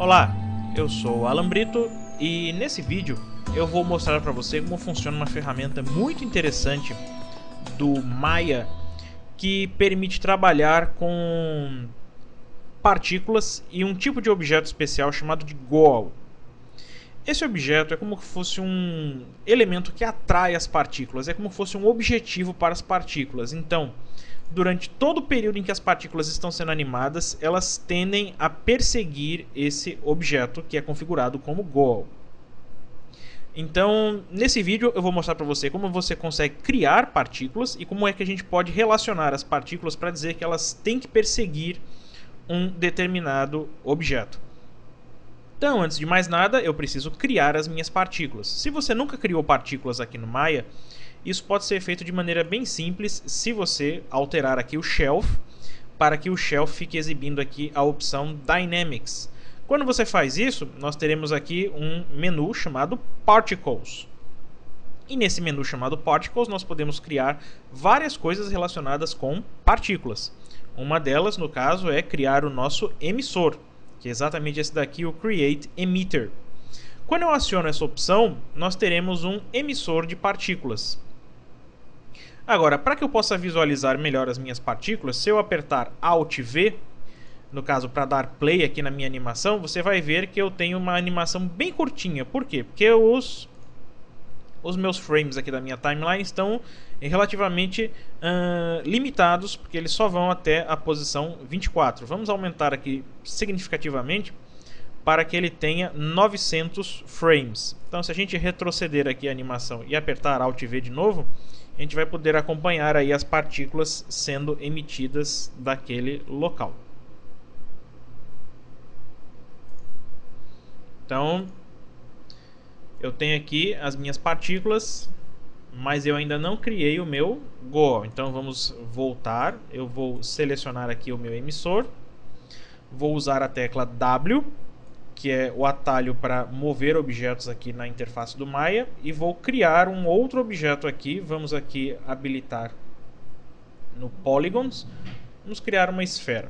Olá, eu sou o Alan Brito e nesse vídeo eu vou mostrar para você como funciona uma ferramenta muito interessante do Maya que permite trabalhar com partículas e um tipo de objeto especial chamado de Goal. Esse objeto é como se fosse um elemento que atrai as partículas, é como se fosse um objetivo para as partículas. Então, durante todo o período em que as partículas estão sendo animadas, elas tendem a perseguir esse objeto que é configurado como Goal. Então, nesse vídeo eu vou mostrar para você como você consegue criar partículas e como é que a gente pode relacionar as partículas para dizer que elas têm que perseguir um determinado objeto. Então, antes de mais nada, eu preciso criar as minhas partículas. Se você nunca criou partículas aqui no Maya, isso pode ser feito de maneira bem simples se você alterar aqui o Shelf para que o Shelf fique exibindo aqui a opção Dynamics. Quando você faz isso, nós teremos aqui um menu chamado Particles. E nesse menu chamado Particles, nós podemos criar várias coisas relacionadas com partículas. Uma delas, no caso, é criar o nosso emissor, que é exatamente esse daqui, o Create Emitter. Quando eu aciono essa opção, nós teremos um emissor de partículas. Agora, para que eu possa visualizar melhor as minhas partículas, se eu apertar Alt V, no caso para dar play aqui na minha animação, você vai ver que eu tenho uma animação bem curtinha. Por quê? Porque os meus frames aqui da minha timeline estão relativamente limitados, porque eles só vão até a posição 24. Vamos aumentar aqui significativamente para que ele tenha 900 frames. Então, se a gente retroceder aqui a animação e apertar Alt V de novo, a gente vai poder acompanhar aí as partículas sendo emitidas daquele local. Então, eu tenho aqui as minhas partículas, mas eu ainda não criei o meu Goal. Então vamos voltar, eu vou selecionar aqui o meu emissor, vou usar a tecla W, que é o atalho para mover objetos aqui na interface do Maya, e vou criar um outro objeto aqui. Vamos aqui habilitar no Polygons, vamos criar uma esfera.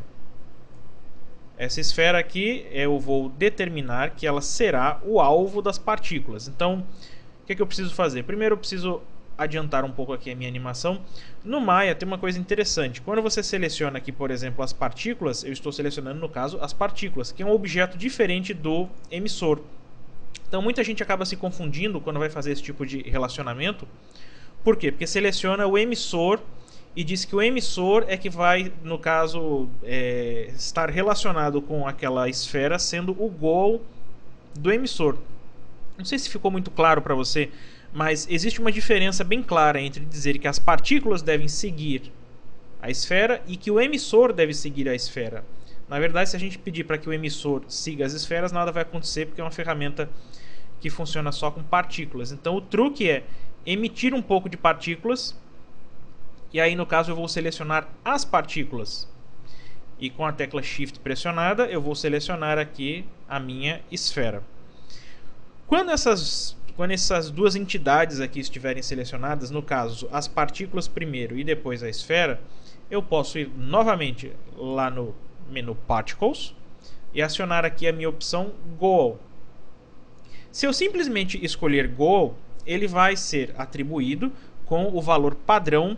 Essa esfera aqui eu vou determinar que ela será o alvo das partículas. Então, o que eu preciso fazer? Primeiro eu preciso adiantar um pouco aqui a minha animação. No Maya tem uma coisa interessante. Quando você seleciona aqui, por exemplo, as partículas, eu estou selecionando, no caso, as partículas, que é um objeto diferente do emissor. Então, muita gente acaba se confundindo quando vai fazer esse tipo de relacionamento. Por quê? Porque seleciona o emissor e diz que o emissor é que vai, no caso, estar relacionado com aquela esfera, sendo o Goal do emissor. Não sei se ficou muito claro para você, mas existe uma diferença bem clara entre dizer que as partículas devem seguir a esfera e que o emissor deve seguir a esfera. Na verdade, se a gente pedir para que o emissor siga as esferas, nada vai acontecer, porque é uma ferramenta que funciona só com partículas. Então o truque é emitir um pouco de partículas, e aí no caso eu vou selecionar as partículas. E com a tecla Shift pressionada, eu vou selecionar aqui a minha esfera. Quando essas duas entidades aqui estiverem selecionadas, no caso as partículas primeiro e depois a esfera, eu posso ir novamente lá no menu Particles e acionar aqui a minha opção Goal. Se eu simplesmente escolher Goal, ele vai ser atribuído com o valor padrão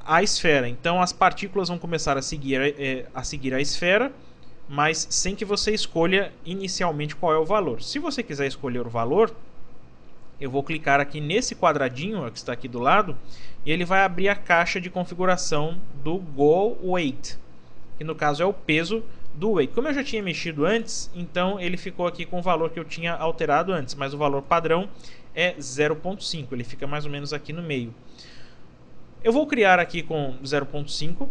à esfera. Então as partículas vão começar a seguir a esfera, mas sem que você escolha inicialmente qual é o valor. Se você quiser escolher o valor, eu vou clicar aqui nesse quadradinho que está aqui do lado, e ele vai abrir a caixa de configuração do Goal Weight, que no caso é o peso do Weight. Como eu já tinha mexido antes, então ele ficou aqui com o valor que eu tinha alterado antes, mas o valor padrão é 0.5, ele fica mais ou menos aqui no meio. Eu vou criar aqui com 0.5,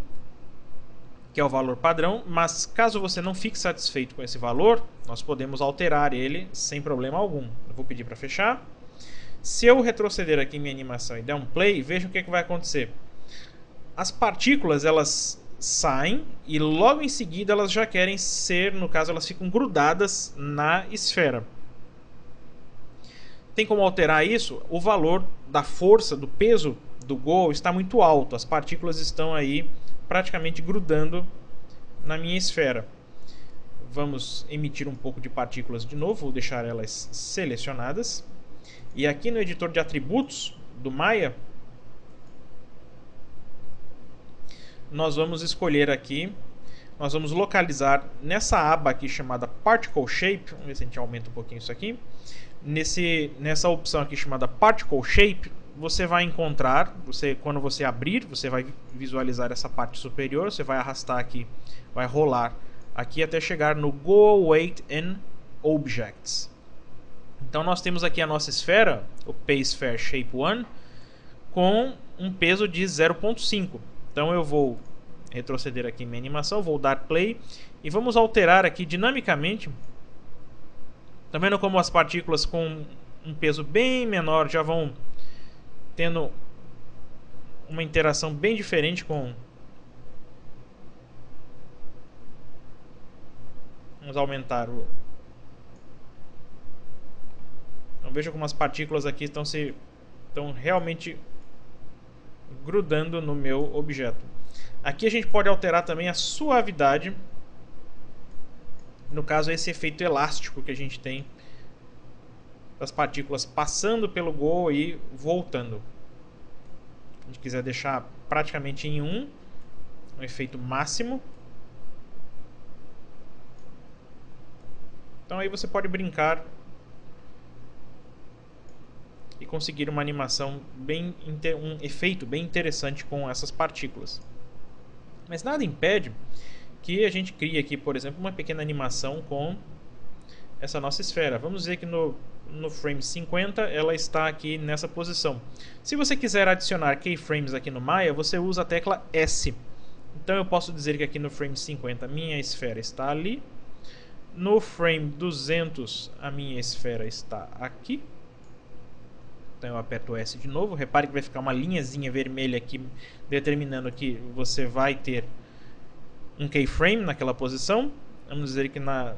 que é o valor padrão, mas caso você não fique satisfeito com esse valor, nós podemos alterar ele sem problema algum. Eu vou pedir para fechar. Se eu retroceder aqui em minha animação e der um play, veja o que vai acontecer. As partículas, elas saem e logo em seguida elas já querem ser, no caso elas ficam grudadas na esfera. Tem como alterar isso? O valor da força, do peso do Goal está muito alto. As partículas estão aí praticamente grudando na minha esfera. vamos emitir um pouco de partículas de novo, vou deixar elas selecionadas. E aqui no editor de atributos do Maya, nós vamos escolher aqui, nós vamos localizar nessa aba aqui chamada Particle Shape, vamos ver se a gente aumenta um pouquinho isso aqui. Nessa opção aqui chamada Particle Shape, você vai encontrar, quando você abrir, você vai visualizar essa parte superior, você vai arrastar aqui, vai rolar aqui até chegar no Go, Weight and Objects. Então nós temos aqui a nossa esfera, o P-Sphere Shape 1, com um peso de 0.5. Então eu vou retroceder aqui em minha animação, vou dar play e vamos alterar aqui dinamicamente. Tá vendo como as partículas com um peso bem menor já vão tendo uma interação bem diferente com... Vamos aumentar o... Então veja como as partículas aqui estão realmente grudando no meu objeto. Aqui a gente pode alterar também a suavidade. No caso, esse efeito elástico que a gente tem das partículas passando pelo Go e voltando. Se a gente quiser deixar praticamente em um efeito máximo. Então aí você pode brincar e conseguir uma animação um efeito bem interessante com essas partículas. Mas nada impede que a gente crie aqui, por exemplo, uma pequena animação com essa nossa esfera. Vamos dizer que no frame 50 ela está aqui nessa posição. Se você quiser adicionar keyframes aqui no Maya, você usa a tecla S. Então eu posso dizer que aqui no frame 50 minha esfera está ali. No frame 200 a minha esfera está aqui. Então eu aperto o S de novo. Repare que vai ficar uma linhazinha vermelha aqui determinando que você vai ter um keyframe naquela posição. Vamos dizer que na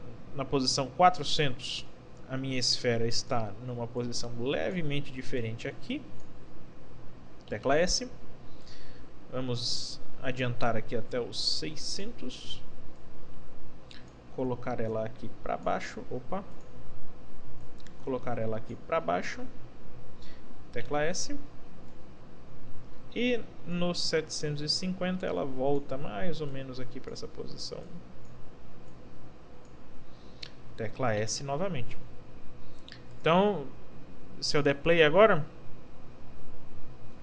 posição 400 a minha esfera está numa posição levemente diferente aqui. Tecla S. Vamos adiantar aqui até os 600. Colocar ela aqui para baixo. Opa. Colocar ela aqui para baixo. Tecla S. E no 750 ela volta mais ou menos aqui para essa posição. Tecla S novamente. Então, se eu der play agora,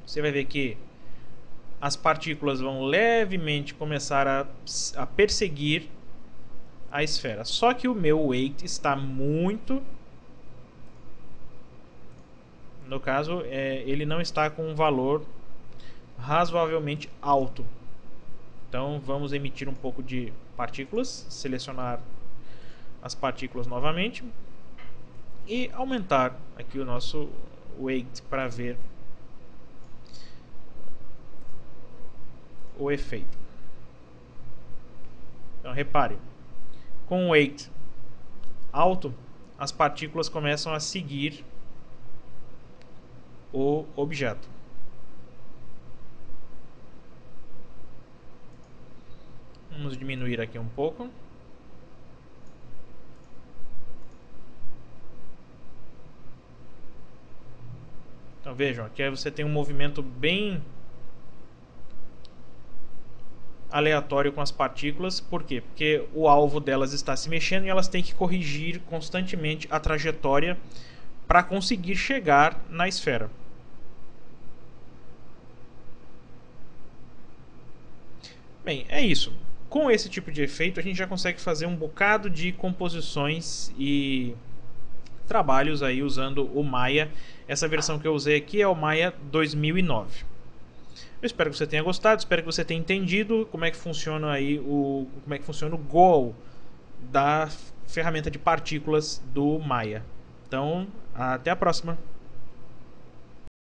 você vai ver que as partículas vão levemente começar a perseguir a esfera. Só que o meu weight está muito... No caso, ele não está com um valor razoavelmente alto. Então vamos emitir um pouco de partículas, selecionar as partículas novamente e aumentar aqui o nosso weight para ver o efeito. Então repare, com o weight alto, as partículas começam a seguir o objeto. Vamos diminuir aqui um pouco. Então vejam, aqui você tem um movimento bem aleatório com as partículas. Por quê? Porque o alvo delas está se mexendo e elas têm que corrigir constantemente a trajetória para conseguir chegar na esfera. Bem, é isso. Com esse tipo de efeito a gente já consegue fazer um bocado de composições e trabalhos aí usando o Maya. Essa versão que eu usei aqui é o Maya 2009. Eu espero que você tenha gostado, espero que você tenha entendido como é que funciona aí como é que funciona o Go da ferramenta de partículas do Maya. Então, até a próxima.